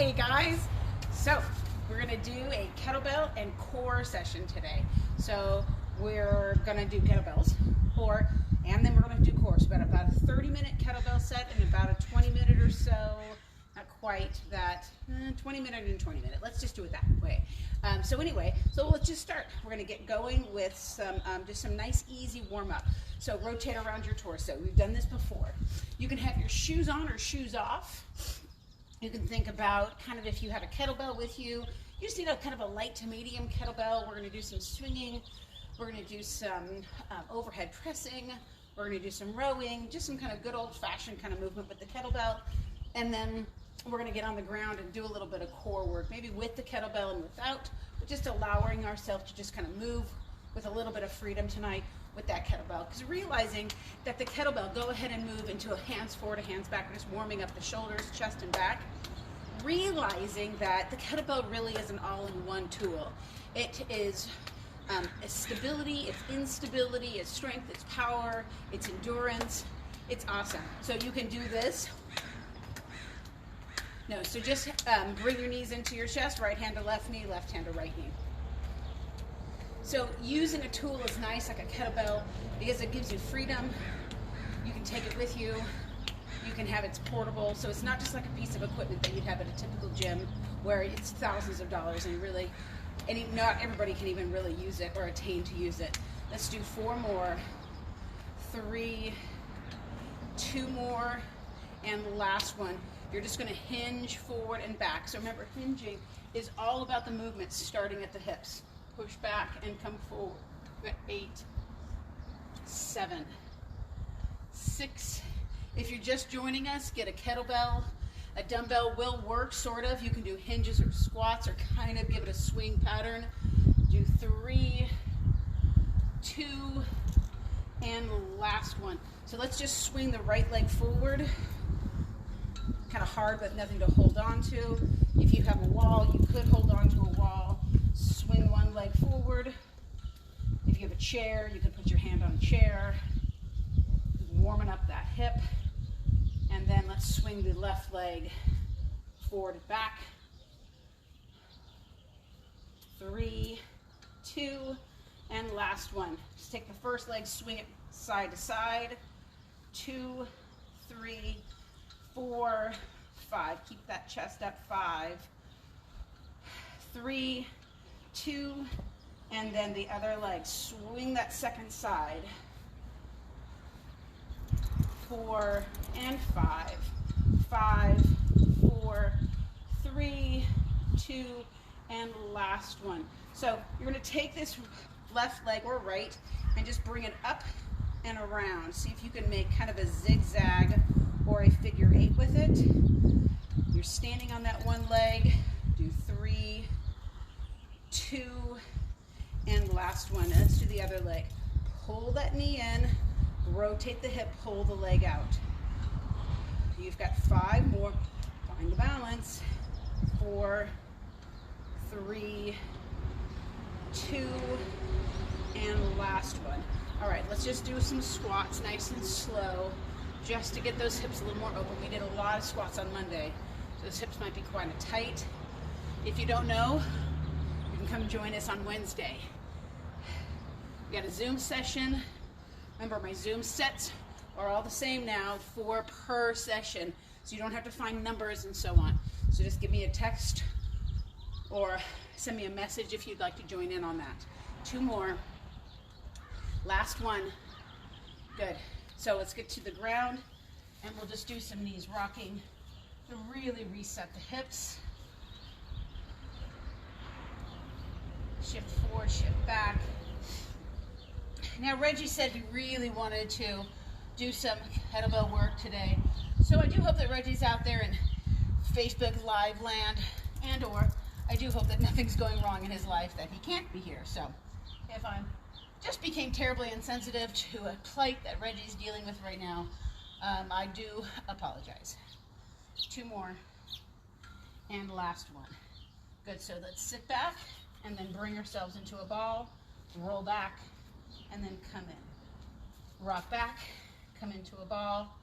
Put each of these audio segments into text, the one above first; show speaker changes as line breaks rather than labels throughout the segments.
Hey guys, so we're gonna do a kettlebell and core session today. So we're gonna do kettlebells, and then we're gonna do core. So about a 30-minute kettlebell set and about a 20-minute or so, not quite that, 20-minute and 20-minute. Let's just do it that way. So let's just start. We're gonna get going with just some nice easy warm-up. So rotate around your torso. We've done this before. You can have your shoes on or shoes off. You can think about kind of if you have a kettlebell with you, you just need a kind of a light to medium kettlebell. We're going to do some swinging. We're going to do some overhead pressing. We're going to do some rowing, just some kind of good old-fashioned kind of movement with the kettlebell. And then we're going to get on the ground and do a little bit of core work, maybe with the kettlebell and without, but just allowing ourselves to just kind of move with a little bit of freedom tonight with that kettlebell, because realizing that the kettlebell, go ahead and move into a hands forward, a hands back, just warming up the shoulders, chest, and back. Realizing that the kettlebell really is an all-in-one tool. It is it's stability, it's instability, it's strength, it's power, it's endurance. It's awesome. So you can do this. No, so just bring your knees into your chest, right hand to left knee, left hand to right knee. So using a tool is nice, like a kettlebell, because it gives you freedom. You can take it with you. You can have it's portable. So it's not just like a piece of equipment that you'd have at a typical gym where it's thousands of dollars and not everybody can even really use it or attain to use it. Let's do 4 more, 3, 2 more, and the last one. You're just going to hinge forward and back. So remember, hinging is all about the movement starting at the hips. Push back and come forward. 8, 7, 6. If you're just joining us, get a kettlebell. A dumbbell will work, sort of. You can do hinges or squats or kind of give it a swing pattern. Do 3, 2, and last one. So let's just swing the right leg forward. Kind of hard, but nothing to hold on to. If you have a wall, you could hold on to a wall. Swing one leg forward. If you have a chair, you can put your hand on a chair. Warming up that hip. And then let's swing the left leg forward and back. 3, 2, and last one. Just take the first leg, swing it side to side. 2, 3, 4, 5. Keep that chest up. 5, 3, 2, and then the other leg. Swing that second side. 4 and 5. 5, 4, 3, 2, and last one. So you're going to take this left leg or right and just bring it up and around. See if you can make kind of a zigzag or a figure 8 with it. You're standing on that one leg. Do 3, 2, and last one. Let's do the other leg. Pull that knee in, rotate the hip, pull the leg out. You've got 5 more. Find the balance. 4, 3, 2, and last one. All right, let's just do some squats nice and slow, just to get those hips a little more open. We did a lot of squats on Monday, so those hips might be quite tight. If you don't know, you can come join us on Wednesday. We got a Zoom session. Remember, my Zoom sets are all the same now, 4 per session, so you don't have to find numbers and so on. So just give me a text or send me a message if you'd like to join in on that. 2 more. Last one. Good. So let's get to the ground, and we'll just do some knees rocking to really reset the hips. Shift forward, shift back. Now Reggie said he really wanted to do some kettlebell work today. So I do hope that Reggie's out there in Facebook Live land, and or I do hope that nothing's going wrong in his life that he can't be here. So if I just became terribly insensitive to a plight that Reggie's dealing with right now, I do apologize. 2 more, and last one. Good, so let's sit back and then bring ourselves into a ball, roll back, and then come in. Rock back, come into a ball,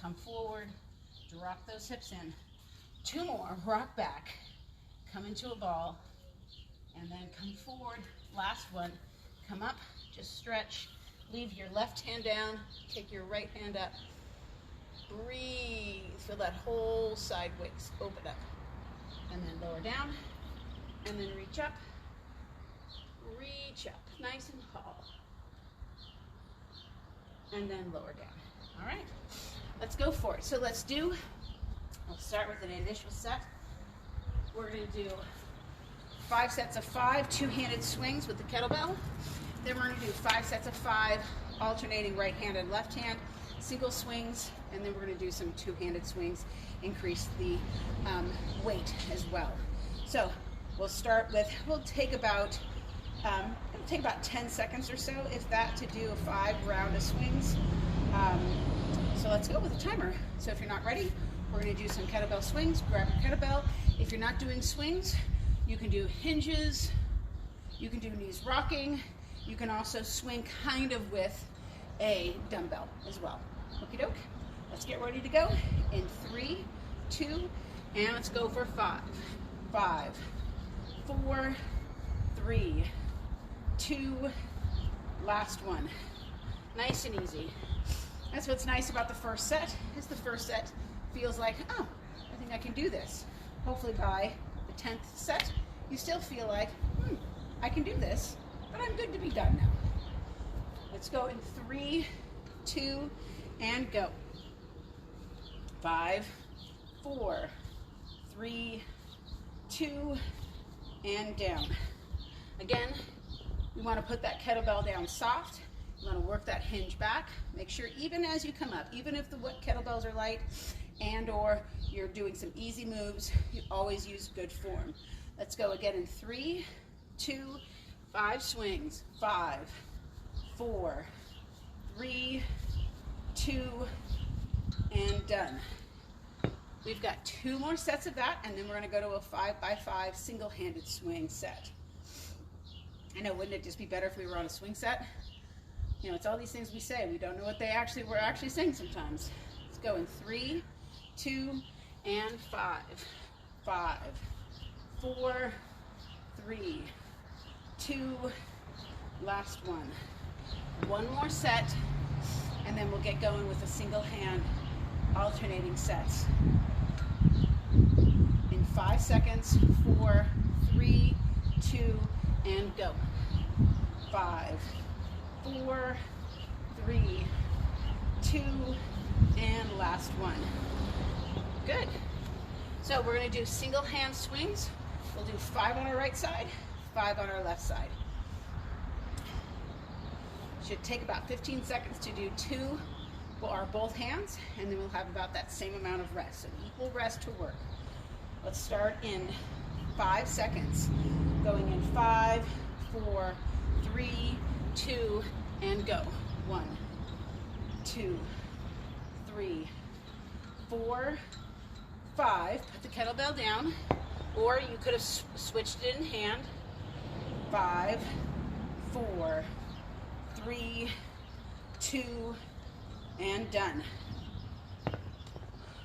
come forward, drop those hips in. 2 more, rock back, come into a ball, and then come forward. Last one, come up, just stretch, leave your left hand down, take your right hand up, breathe, feel that whole side waist open up, and then lower down, and then reach up, nice and tall, and then lower down. All right, let's go for it. So we'll start with an initial set. We're going to do 5 sets of 5 two-handed swings with the kettlebell. Then we're going to do 5 sets of 5 alternating right hand and left hand, single swings, and then we're going to do some two-handed swings, increase the weight as well. So we'll start with, it'll take about 10 seconds or so, if that, to do a 5 round of swings. So let's go with the timer. So if you're not ready, we're going to do some kettlebell swings. Grab your kettlebell. If you're not doing swings, you can do hinges, you can do knees rocking, you can also swing kind of with a dumbbell as well. Okie doke. Let's get ready to go in 3, 2, and let's go for 5. 5, 4, 3, 2, last one. Nice and easy. That's what's nice about the first set, is the first set feels like, oh, I think I can do this. Hopefully by the 10th set, you still feel like, I can do this, but I'm good to be done now. Let's go in 3, 2, and go. 5, 4, 3, 2, and down. Again, we want to put that kettlebell down soft. You want to work that hinge back. Make sure even as you come up, even if the kettlebells are light and or you're doing some easy moves, you always use good form. Let's go again in 3, 2, 5 swings. 5, 4, 3, 2, and done. We've got 2 more sets of that, and then we're going to go to a 5x5 single-handed swing set. I know, wouldn't it just be better if we were on a swing set? You know, it's all these things we say. We don't know what we're actually saying sometimes. Let's go in 3, 2, and 5. 5, 4, 3, 2, last one. 1 more set, and then we'll get going with a single hand alternating sets. In 5 seconds, 4, 3, 2, and go. 5, 4, 3, 2, and last one. Good. So we're going to do single hand swings. We'll do 5 on our right side, 5 on our left side. Should take about 15 seconds to do 2 or both hands, and then we'll have about that same amount of rest. So equal rest to work. Let's start in 5 seconds. Going in 5, 4, 3, 2, and go. 1, 2, 3, 4, 5. Put the kettlebell down, or you could have switched it in hand. 5, 4, 3, 2, and done.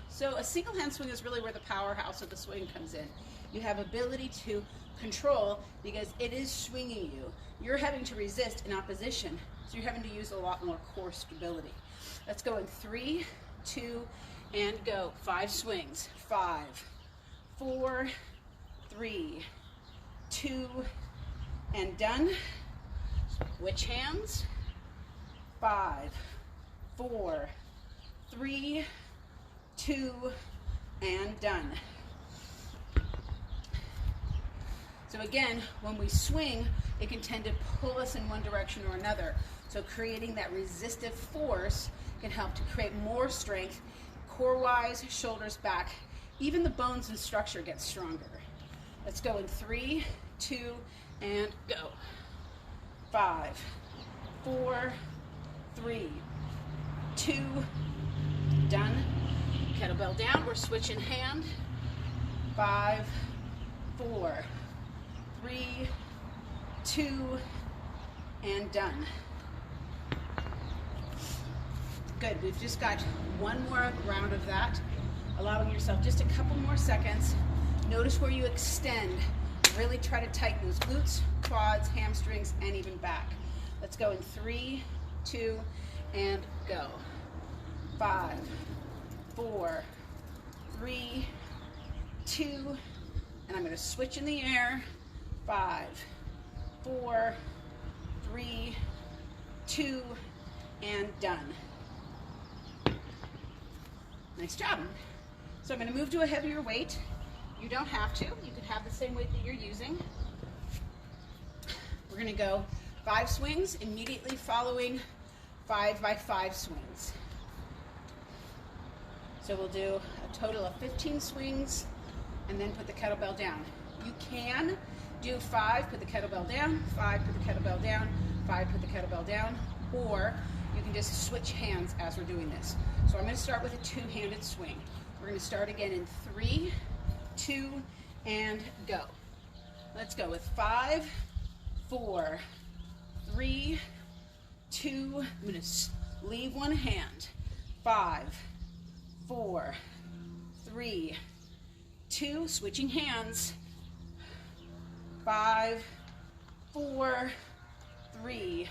So a single hand swing is really where the powerhouse of the swing comes in. You have ability to control because it is swinging you. You're having to resist in opposition, so you're having to use a lot more core stability. Let's go in 3, 2, and go. 5 swings. 5, 4, 3, 2, and done. Switch hands. 5, 4, 3, 2, and done. So again, when we swing, it can tend to pull us in one direction or another. So creating that resistive force can help to create more strength, core-wise, shoulders, back. Even the bones and structure get stronger. Let's go in 3, 2, and go. 5, 4, 3, 2, done. Kettlebell down, we're switching hand. 5, 4, 3, 2, and done. Good, we've just got 1 more round of that. allowing yourself just a couple more seconds. Notice where you extend. Really try to tighten those glutes, quads, hamstrings, and even back. Let's go in 3, 2, and go. 5, 4, 3, 2, and I'm going to switch in the air. 5, 4, 3, 2, and done. Nice job. So I'm going to move to a heavier weight. You don't have to. You could have the same weight that you're using. We're going to go 5 swings, immediately following 5 by 5 swings. So we'll do a total of 15 swings and then put the kettlebell down. You can do 5, put the kettlebell down, 5, put the kettlebell down, 5, put the kettlebell down, or you can just switch hands as we're doing this. So I'm going to start with a 2-handed swing. We're going to start again in 3, 2, and go. Let's go with 5, 4, 3, 2, I'm going to leave one hand. 5, 4, 3, 2, switching hands. 5, 4, 3,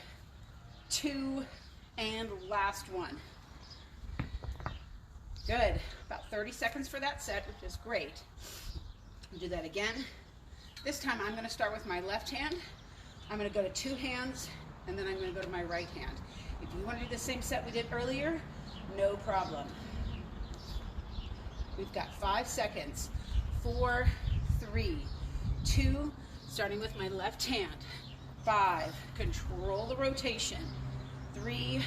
2, and last one. Good. About 30 seconds for that set, which is great. Do that again. This time I'm going to start with my left hand. I'm going to go to 2 hands, and then I'm going to go to my right hand. If you want to do the same set we did earlier, no problem. We've got 5 seconds. 4, 3, 2, starting with my left hand. 5, control the rotation. 3,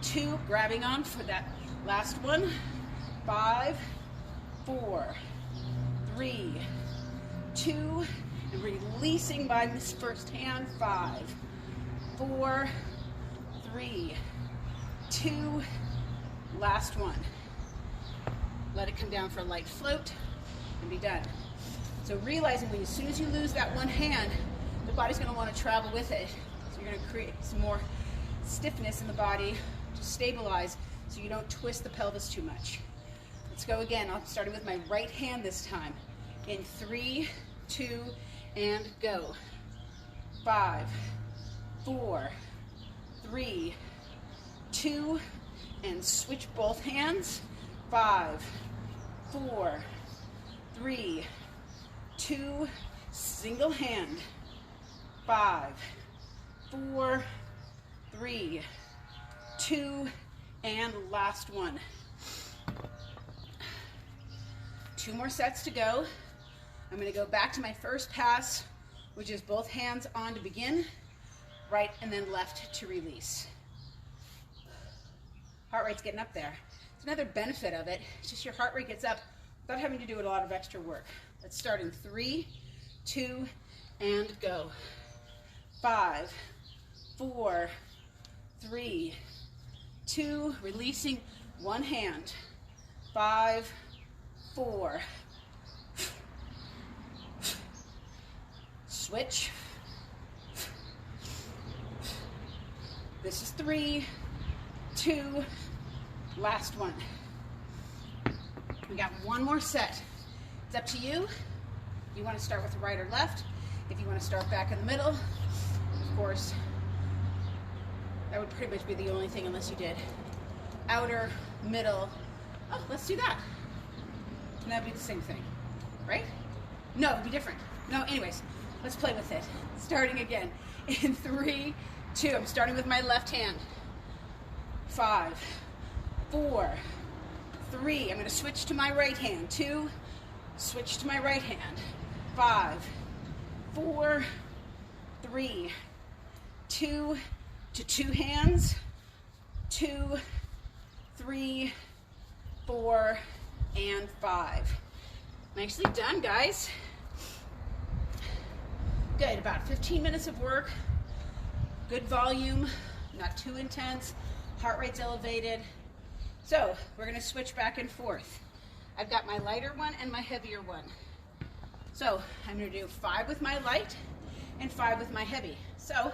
2, grabbing on for that last one. 5, 4, 3, 2, and releasing by this first hand. 5, 4, 3, 2, last one. Let it come down for a light float and be done. So realizing as soon as you lose that one hand, the body's going to want to travel with it. So you're going to create some more stiffness in the body to stabilize so you don't twist the pelvis too much. Let's go again. I'm starting with my right hand this time. In 3, 2, and go. 5, 4, 3, 2, and switch both hands. 5, 4, 3, 2, single hand. 5, 4, 3, 2, and last one. 2 more sets to go. I'm going to go back to my first pass, which is both hands on to begin, right and then left to release. Heart rate's getting up there. It's another benefit of it. It's just your heart rate gets up without having to do a lot of extra work. Let's start in 3, 2, and go. 5, 4, 3, 2, releasing one hand. 5, 4, switch. This is 3, 2, last one. We got one more set. It's up to you. You want to start with right or left. If you want to start back in the middle, of course, that would pretty much be the only thing unless you did outer, middle. Oh, let's do that. And that'd be the same thing, right? No, it'd be different. No, anyways, let's play with it. Starting again in 3, 2. I'm starting with my left hand. 5, 4, 3. I'm going to switch to my right hand. 2, switch to my right hand. 5, 4, 3, 2, to 2 hands. 2, 3, 4, and 5. Nicely done, guys. Good, about 15 minutes of work. Good volume, not too intense. Heart rate's elevated. So we're going to switch back and forth. I've got my lighter one and my heavier one. So I'm going to do 5 with my light and 5 with my heavy. So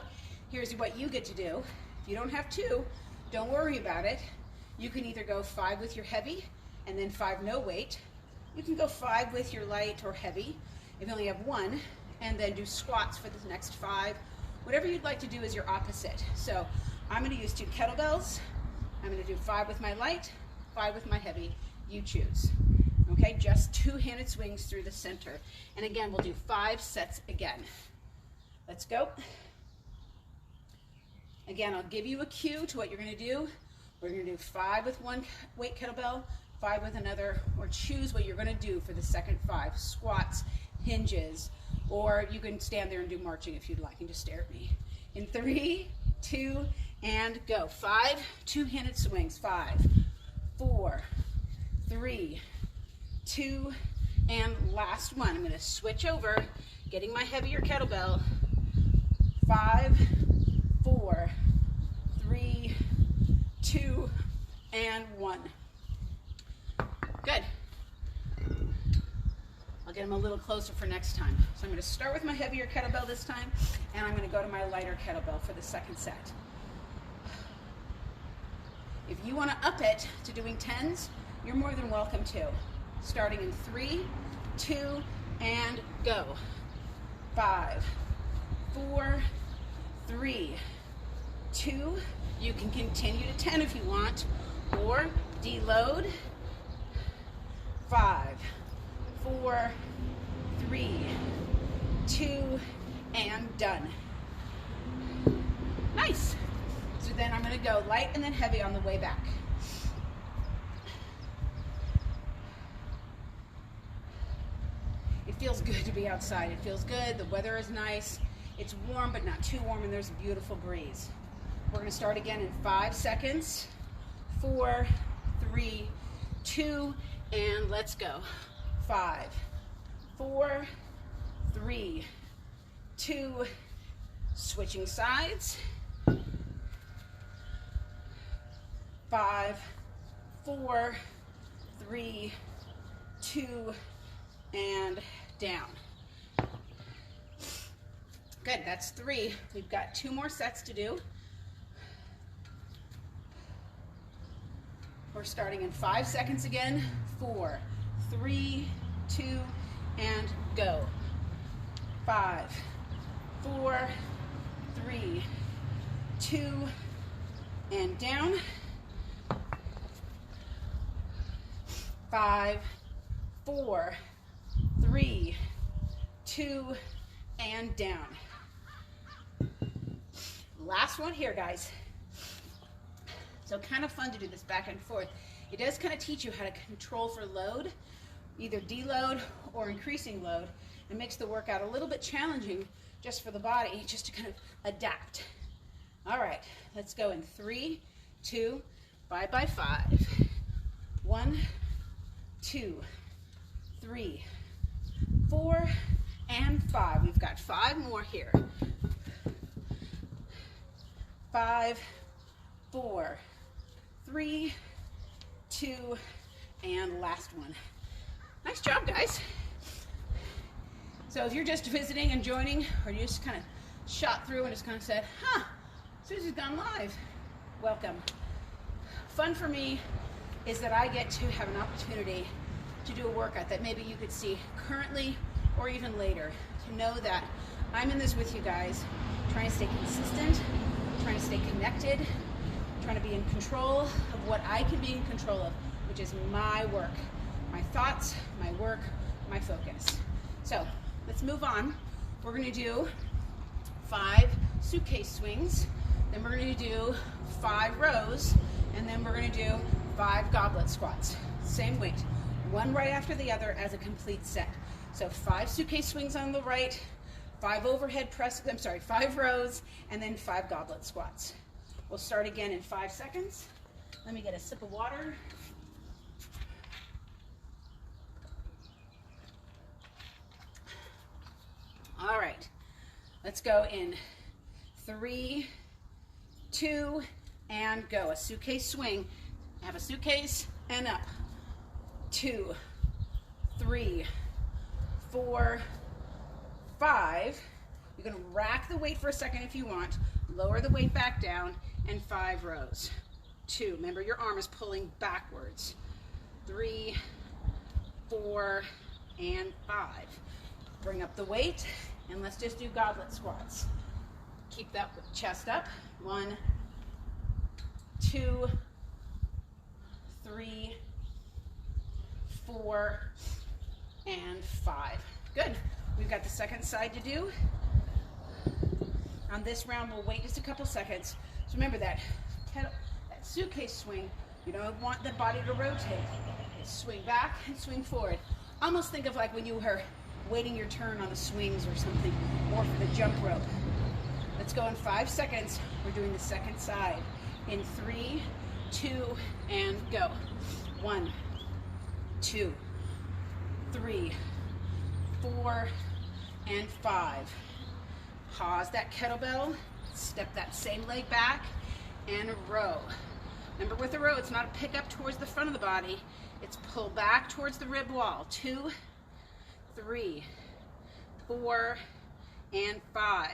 here's what you get to do. If you don't have 2, don't worry about it. You can either go 5 with your heavy and then 5 no weight. You can go 5 with your light or heavy if you only have 1, and then do squats for the next 5. Whatever you'd like to do is your opposite. So I'm going to use 2 kettlebells. I'm going to do 5 with my light, 5 with my heavy. You choose. Okay, just 2-handed swings through the center. And again, we'll do 5 sets again. Let's go. Again, I'll give you a cue to what you're going to do. We're going to do 5 with 1 weight kettlebell, 5 with another, or choose what you're going to do for the second 5. Squats, hinges, or you can stand there and do marching if you'd like and just stare at me. In 3, 2, and go. 5 2-handed swings. 5, 4, 3, 2, and last one. I'm going to switch over, getting my heavier kettlebell. 5, 4, 3, 2, and 1. Good. I'll get them a little closer for next time. So I'm going to start with my heavier kettlebell this time, and I'm going to go to my lighter kettlebell for the second set. If you want to up it to doing 10s, you're more than welcome to. Starting in 3, 2, and go. 5, 4, 3, 2. You can continue to 10 if you want, or deload. 5, 4, 3, 2, and done. Nice. So then I'm going to go light and then heavy on the way back. It feels good to be outside. It feels good. The weather is nice. It's warm, but not too warm, and there's a beautiful breeze. We're going to start again in 5 seconds. 4, 3, 2, and let's go. 5, 4, 3, 2, switching sides. 5, 4, 3, 2, and down. Good, that's 3. We've got 2 more sets to do. We're starting in 5 seconds again. 4, 3, 2, and go. 5, 4, 3, 2, and down. 5, 4, 3, 2, and down. Last one here, guys. So kind of fun to do this back and forth. It does kind of teach you how to control for load, either deload or increasing load. It makes the workout a little bit challenging just for the body, just to kind of adapt. All right, let's go in 3, 2, 5 by 5. 1, 2, 3, 4, and 5. We've got 5 more here. 5, 4, 3, 2, and last one. Nice job, guys. So if you're just visiting and joining, or you just kind of shot through and just kind of said, huh, Susie's gone live, welcome. Fun for me is that I get to have an opportunity to do a workout that maybe you could see currently or even later, to know that I'm in this with you guys, trying to stay consistent, trying to stay connected, trying to be in control of what I can be in control of, which is my work, my thoughts, my work, my focus. So let's move on. We're going to do 5 suitcase swings, then we're going to do 5 rows, and then we're going to do 5 goblet squats. Same weight, one right after the other as a complete set. So 5 suitcase swings on the right, 5 overhead press, 5 rows, and then 5 goblet squats. We'll start again in 5 seconds. Let me get a sip of water. All right, let's go in 3, 2, and go. A suitcase swing. Have a suitcase and up. 2, 3, 4, 5. You're going to rack the weight for a second if you want. Lower the weight back down, and 5 rows. 2. Remember, your arm is pulling backwards. 3, 3, 4, and 5. Bring up the weight, and let's just do goblet squats. Keep that chest up. 1, 2, 3, 4, and 5. Good. We've got the second side to do. On this round, we'll wait just a couple seconds. So remember that suitcase swing, you don't want the body to rotate. It's swing back and swing forward. Almost think of like when you were waiting your turn on the swings or something, or for the jump rope. Let's go in 5 seconds. We're doing the second side. In 3, 2, and go. 1, 2, 3, 4, and 5. Pause that kettlebell, step that same leg back, and row. Remember with a row, it's not a pick up towards the front of the body, it's pull back towards the rib wall. 2, 3, 4, and 5.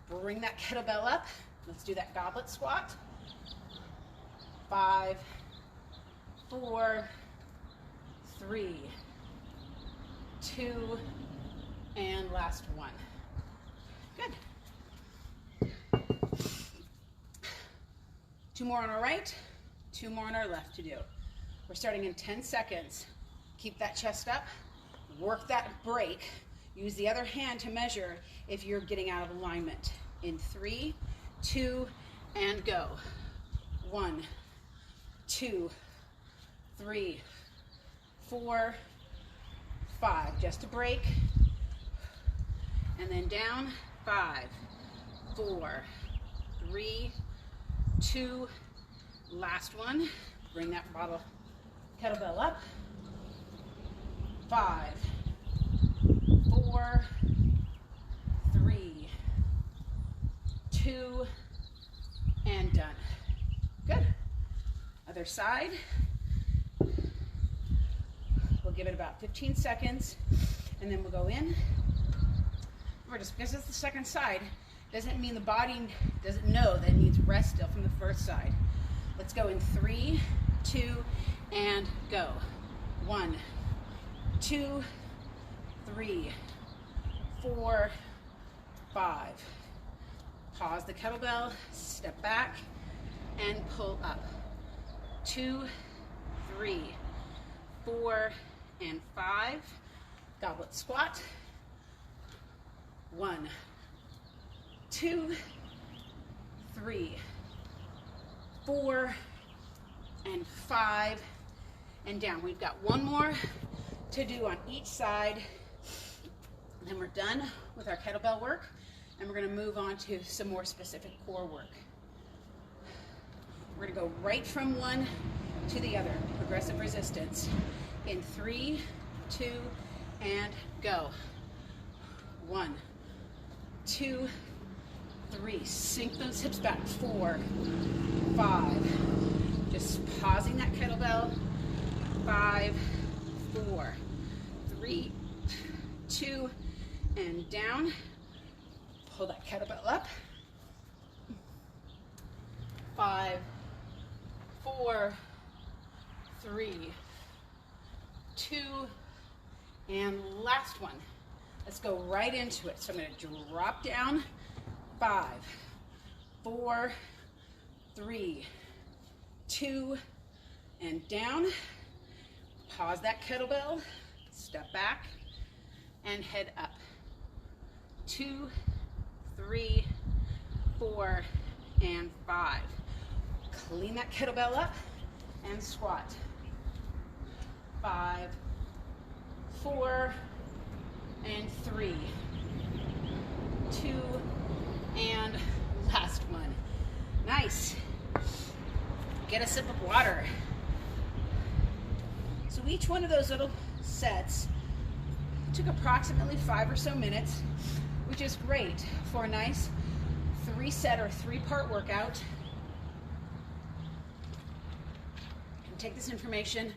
Bring that kettlebell up. Let's do that goblet squat. 5, 4, 3, 2, and last one. Good. 2 more on our right, 2 more on our left to do. We're starting in 10 seconds. Keep that chest up, work that break. Use the other hand to measure if you're getting out of alignment. In 3, 2, and go. 1, 2, 3, 4, 5. Just a break. And then down. 5, 4, 3, 2, last one. Bring that kettlebell up. 5, 4, 3, 2, and done. Good. Other side. We'll give it about 15 seconds, and then we'll go in. Just because it's the second side doesn't mean the body doesn't know that it needs rest still from the first side. Let's go in 3, 2, and go. 1, 2, 3, 4, 5. Pause the kettlebell, step back, and pull up. 2, 3, 4, and 5. Goblet squat. 1, 2, 3, 4, and 5, and down. We've got one more to do on each side, and then we're done with our kettlebell work, and we're going to move on to some more specific core work. We're going to go right from one to the other, progressive resistance. In 3, 2, and go. 1, 2, 3. Sink those hips back. 4, 5. Just pausing that kettlebell. 5, 4, 3, 2, and down. Pull that kettlebell up. 5, 4, 3, 2, and last one. Let's go right into it. So I'm going to drop down. 5, 4, 3, 2, and down. Pause that kettlebell. Step back and head up. 2, 3, 4, and 5. Clean that kettlebell up and squat. 5, 4, and 3, 2, and last one. Nice. Get a sip of water. So each one of those little sets took approximately 5 or so minutes, which is great for a nice 3-set or 3-part workout. You can take this information,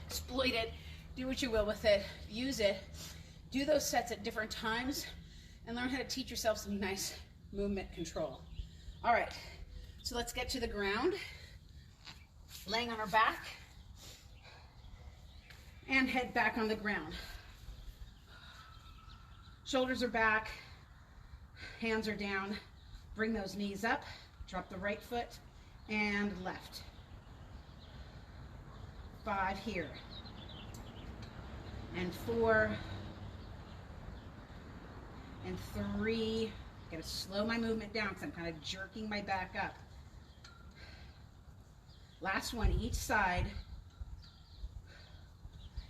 exploit it, do what you will with it, use it, do those sets at different times, and learn how to teach yourself some nice movement control. All right, so let's get to the ground. Laying on our back, and head back on the ground. Shoulders are back, hands are down. Bring those knees up, drop the right foot and left. 5 here. And 4 and 3. Gotta slow my movement down because I'm kind of jerking my back up. Last one each side.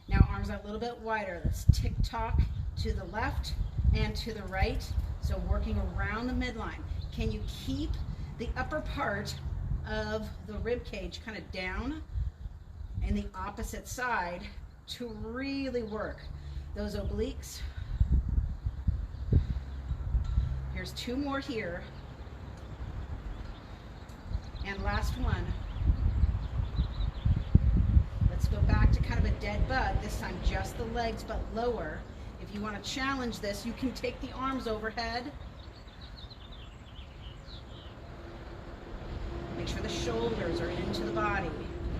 Now arms are a little bit wider. Let's tick-tock to the left and to the right. So working around the midline. Can you keep the upper part of the rib cage kind of down and the opposite side to really work those obliques? Here's 2 more here. And last one. Let's go back to kind of a dead bug. This time just the legs, but lower. If you want to challenge this, you can take the arms overhead. Make sure the shoulders are into the body.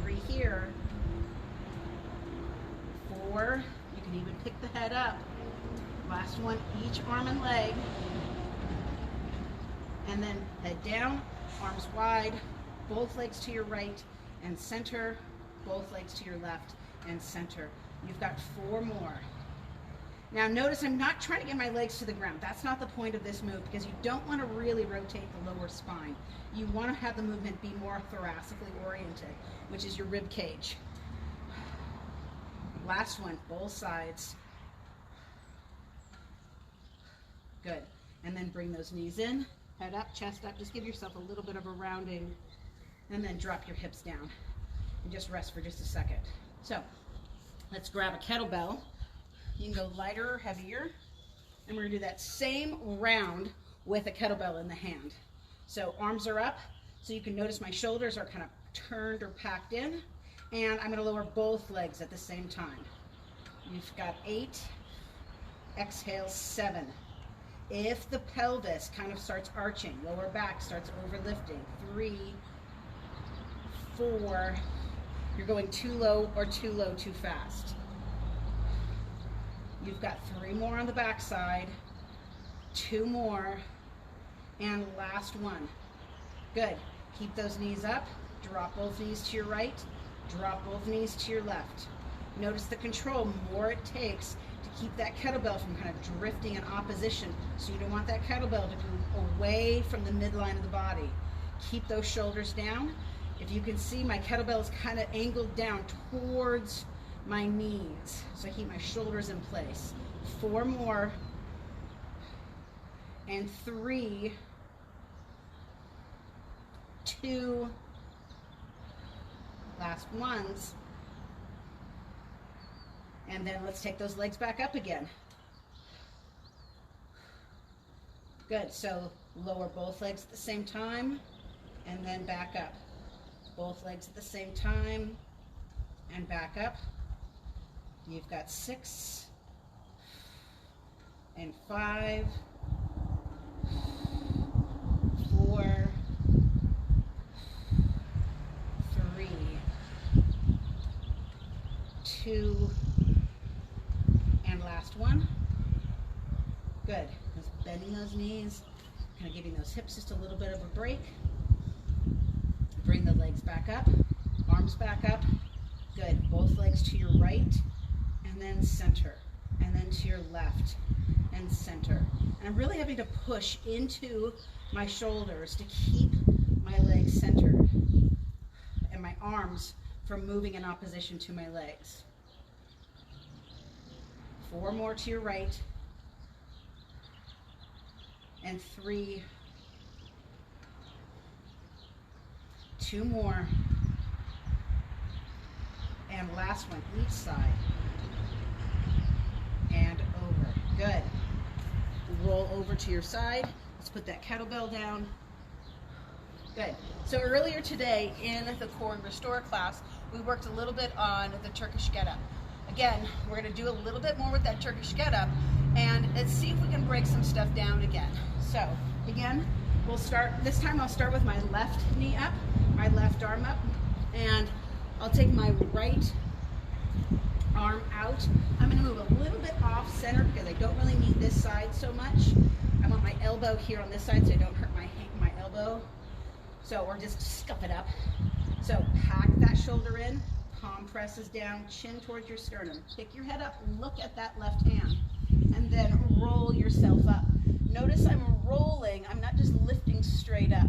3 here. 4. You can even pick the head up. Last one, each arm and leg. And then head down, arms wide, both legs to your right and center, both legs to your left and center. You've got 4 more. Now notice I'm not trying to get my legs to the ground. That's not the point of this move because you don't want to really rotate the lower spine. You want to have the movement be more thoracically oriented, which is your rib cage. Last one, both sides. Good. And then bring those knees in. Head up, chest up, just give yourself a little bit of a rounding, and then drop your hips down and just rest for just a second. So let's grab a kettlebell. You can go lighter or heavier, and we're gonna do that same round with a kettlebell in the hand. So arms are up, so you can notice my shoulders are kind of turned or packed in, and I'm gonna lower both legs at the same time. You've got 8, exhale 7. If the pelvis kind of starts arching, lower back starts overlifting, 3, 4, you're going too low or too low too fast. You've got 3 more on the back side, 2 more, and last one. Good. Keep those knees up, drop both knees to your right, drop both knees to your left. Notice the control more it takes to keep that kettlebell from kind of drifting in opposition. So you don't want that kettlebell to move away from the midline of the body. Keep those shoulders down. If you can see, my kettlebell is kind of angled down towards my knees. So I keep my shoulders in place. 4 more. And 3, 2, last ones. And then let's take those legs back up again. Good, so lower both legs at the same time, and then back up. Both legs at the same time, and back up. You've got 6, and 5, 4, 3, 2, and last one. Good. Just bending those knees, kind of giving those hips just a little bit of a break. Bring the legs back up, arms back up. Good. Both legs to your right, and then center, and then to your left, and center. And I'm really having to push into my shoulders to keep my legs centered and my arms from moving in opposition to my legs. 4 more to your right, and 3, 2 more, and last one each side, and over. Good. Roll over to your side. Let's put that kettlebell down. Good. So earlier today in the Core and Restore class, we worked a little bit on the Turkish get-up. Again, we're going to do a little bit more with that Turkish get-up, and let's see if we can break some stuff down again. So again, we'll start, this time I'll start with my left knee up, my left arm up, and I'll take my right arm out out. I'm gonna move a little bit off center because I don't really need this side so much. I want my elbow here on this side so I don't hurt my elbow. So, or just scuff it up. So pack that shoulder in, palm presses down, chin towards your sternum. Pick your head up, look at that left hand, and then roll yourself up. Notice I'm rolling, I'm not just lifting straight up.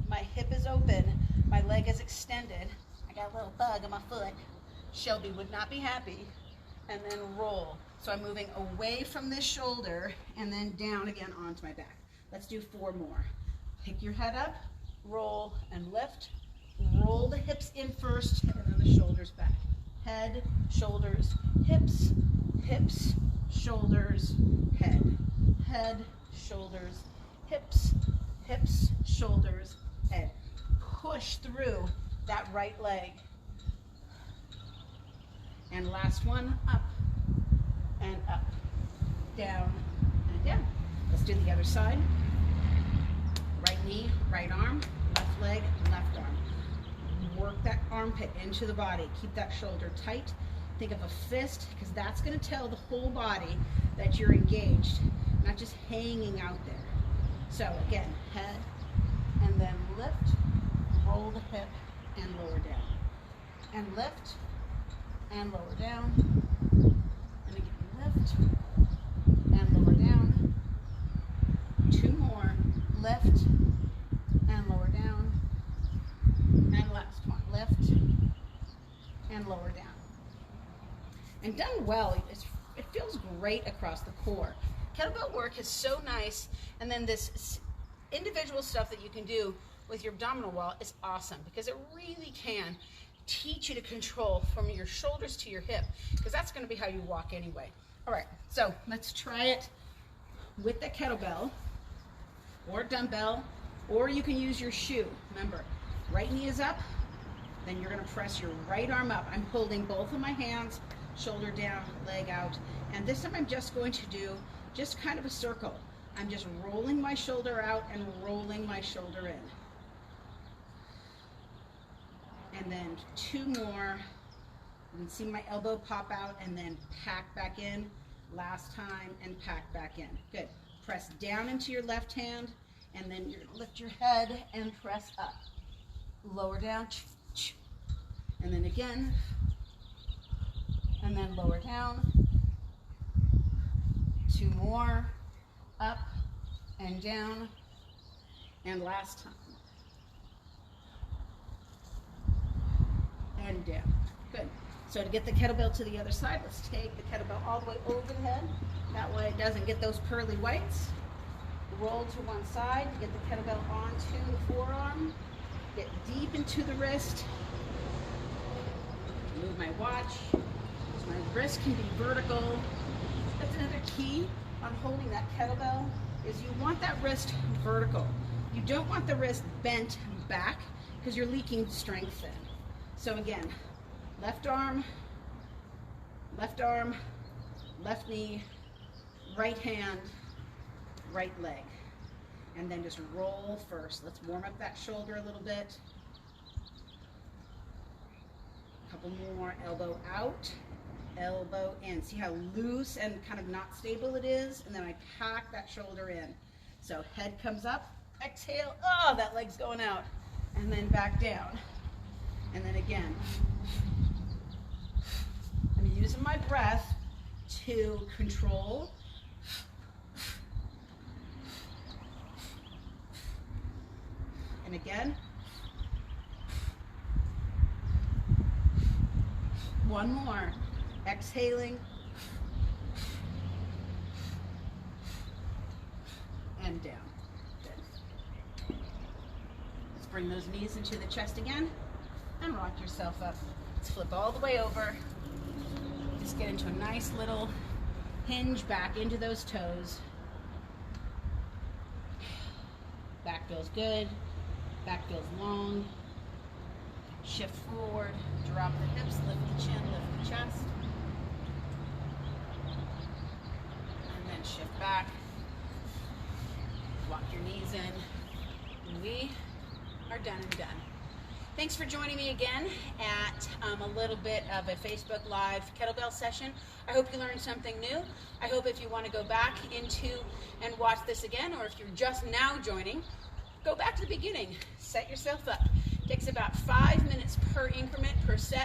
My hip is open, my leg is extended. I got a little bug on my foot. Shelby would not be happy. And then roll. So I'm moving away from this shoulder and then down again onto my back. Let's do 4 more. Pick your head up, roll and lift. Roll the hips in first and then the shoulders back. Head, shoulders, hips, hips, shoulders, head. Head, shoulders, hips, hips, shoulders, head. Push through that right leg. And last one, up and up, down and down. Let's do the other side. Right knee, right arm, left leg, left arm. Work that armpit into the body. Keep that shoulder tight. Think of a fist, because that's going to tell the whole body that you're engaged, not just hanging out there. So again, head, and then lift, roll the hip, and lower down. And lift, and lower down. And again, lift, and lower down. 2 more, lift, and lower down. And last one, lift and lower down. And done well, it feels great across the core. Kettlebell work is so nice, and then this individual stuff that you can do with your abdominal wall is awesome because it really can teach you to control from your shoulders to your hip, because that's going to be how you walk anyway. All right, so let's try it with the kettlebell or dumbbell, or you can use your shoe. Remember, right knee is up, then you're going to press your right arm up. I'm holding both of my hands, shoulder down, leg out, and this time I'm just going to do just kind of a circle. I'm just rolling my shoulder out and rolling my shoulder in. And then 2 more. You can see my elbow pop out and then pack back in. Last time, and pack back in. Good. Press down into your left hand, and then you're going to lift your head and press up. Lower down, and then again, and then lower down. 2 more, up and down, and last time. And down. Good. So to get the kettlebell to the other side, let's take the kettlebell all the way over the head. That way it doesn't get those pearly whites. Roll to one side, get the kettlebell onto the forearm. Get deep into the wrist. Move my watch. So my wrist can be vertical. That's another key on holding that kettlebell, is you want that wrist vertical. You don't want the wrist bent back because you're leaking strength then. So again, left arm, left knee, right hand, right leg. And then just roll first. Let's warm up that shoulder a little bit. A couple more, elbow out, elbow in. See how loose and kind of not stable it is? And then I pack that shoulder in. So head comes up, exhale, oh, that leg's going out. And then back down. And then again. I'm using my breath to control. And again. 1 more. Exhaling. And down. Good. Let's bring those knees into the chest again. And rock yourself up. Let's flip all the way over. Just get into a nice little hinge back into those toes. Back feels good. Back feels long. Shift forward, drop the hips, lift the chin, lift the chest. And then shift back. Walk your knees in. And we are done and done. Thanks for joining me again at a little bit of a Facebook Live kettlebell session. I hope you learned something new. I hope if you want to go back into and watch this again, or if you're just now joining, go back to the beginning. Set yourself up. It takes about 5 minutes per increment per set.